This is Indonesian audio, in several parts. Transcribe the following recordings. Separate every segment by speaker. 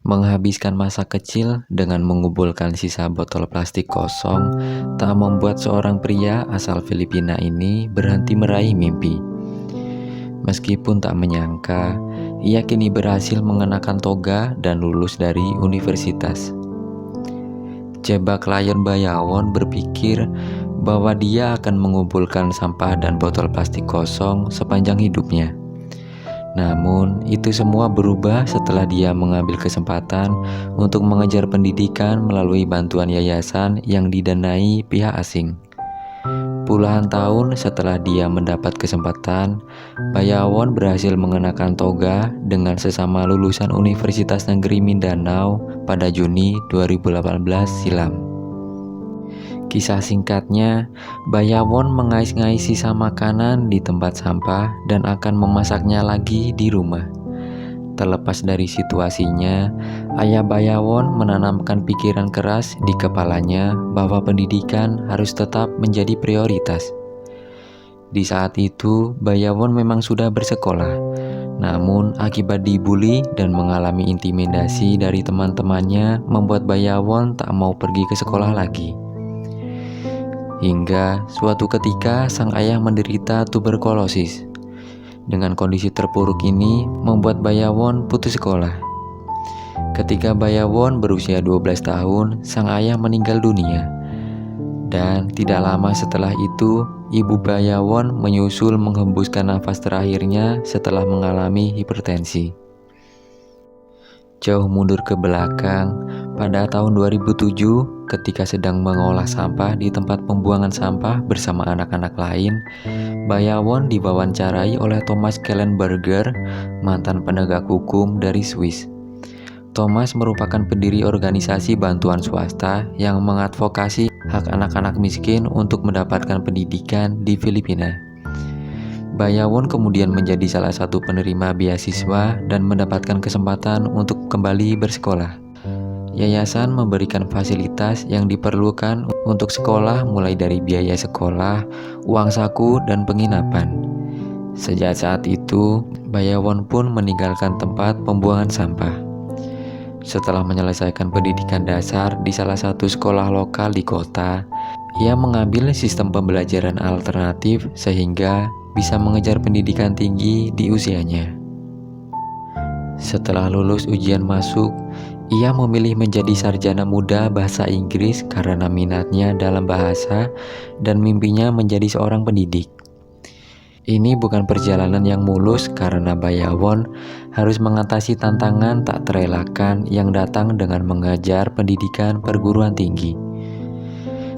Speaker 1: Menghabiskan masa kecil dengan mengumpulkan sisa botol plastik kosong tak membuat seorang pria asal Filipina ini berhenti meraih mimpi. Meskipun tak menyangka, ia kini berhasil mengenakan toga dan lulus dari universitas. Jebak Lion Bayawon berpikir bahwa dia akan mengumpulkan sampah dan botol plastik kosong sepanjang hidupnya. Namun, itu semua berubah setelah dia mengambil kesempatan untuk mengejar pendidikan melalui bantuan yayasan yang didanai pihak asing. Puluhan tahun setelah dia mendapat kesempatan, Bayawon berhasil mengenakan toga dengan sesama lulusan Universitas Negeri Mindanao pada Juni 2018 silam. Kisah singkatnya, Bayawon mengais-ngais sisa makanan di tempat sampah dan akan memasaknya lagi di rumah. Terlepas dari situasinya, ayah Bayawon menanamkan pikiran keras di kepalanya bahwa pendidikan harus tetap menjadi prioritas. Di saat itu, Bayawon memang sudah bersekolah, namun akibat dibully dan mengalami intimidasi dari teman-temannya membuat Bayawon tak mau pergi ke sekolah lagi. Hingga suatu ketika sang ayah menderita tuberkulosis. Dengan kondisi terpuruk ini membuat Bayawon putus sekolah. Ketika Bayawon berusia 12 tahun, sang ayah meninggal dunia. Dan tidak lama setelah itu, ibu Bayawon menyusul menghembuskan nafas terakhirnya setelah mengalami hipertensi. Jauh mundur ke belakang, pada tahun 2007 ketika sedang mengolah sampah di tempat pembuangan sampah bersama anak-anak lain, Bayawon diwawancarai oleh Thomas Kellenberger, mantan penegak hukum dari Swiss. Thomas merupakan pendiri organisasi bantuan swasta yang mengadvokasi hak anak-anak miskin untuk mendapatkan pendidikan di Filipina. Bayawon kemudian menjadi salah satu penerima beasiswa dan mendapatkan kesempatan untuk kembali bersekolah. Yayasan memberikan fasilitas yang diperlukan untuk sekolah mulai dari biaya sekolah, uang saku, dan penginapan. Sejak saat itu, Bayawon pun meninggalkan tempat pembuangan sampah. Setelah menyelesaikan pendidikan dasar di salah satu sekolah lokal di kota, ia mengambil sistem pembelajaran alternatif sehingga bisa mengejar pendidikan tinggi di usianya. Setelah lulus ujian masuk, ia memilih menjadi sarjana muda bahasa Inggris karena minatnya dalam bahasa dan mimpinya menjadi seorang pendidik. Ini bukan perjalanan yang mulus karena Bayawon harus mengatasi tantangan tak terelakkan yang datang dengan mengajar pendidikan perguruan tinggi.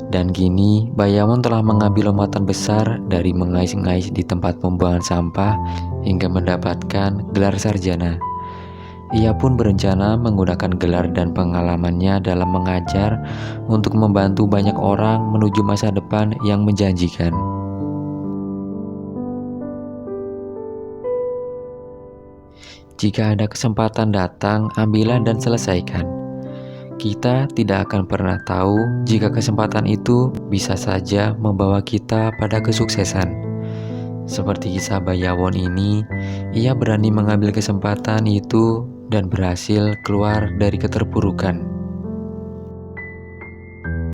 Speaker 1: Dan kini, Bayawon telah mengambil lompatan besar dari mengais-ngais di tempat pembuangan sampah hingga mendapatkan gelar sarjana. Ia pun berencana menggunakan gelar dan pengalamannya dalam mengajar untuk membantu banyak orang menuju masa depan yang menjanjikan. Jika ada kesempatan datang, ambillah dan selesaikan. Kita tidak akan pernah tahu jika kesempatan itu bisa saja membawa kita pada kesuksesan. Seperti kisah Bayawon ini, ia berani mengambil kesempatan itu dan berhasil keluar dari keterpurukan.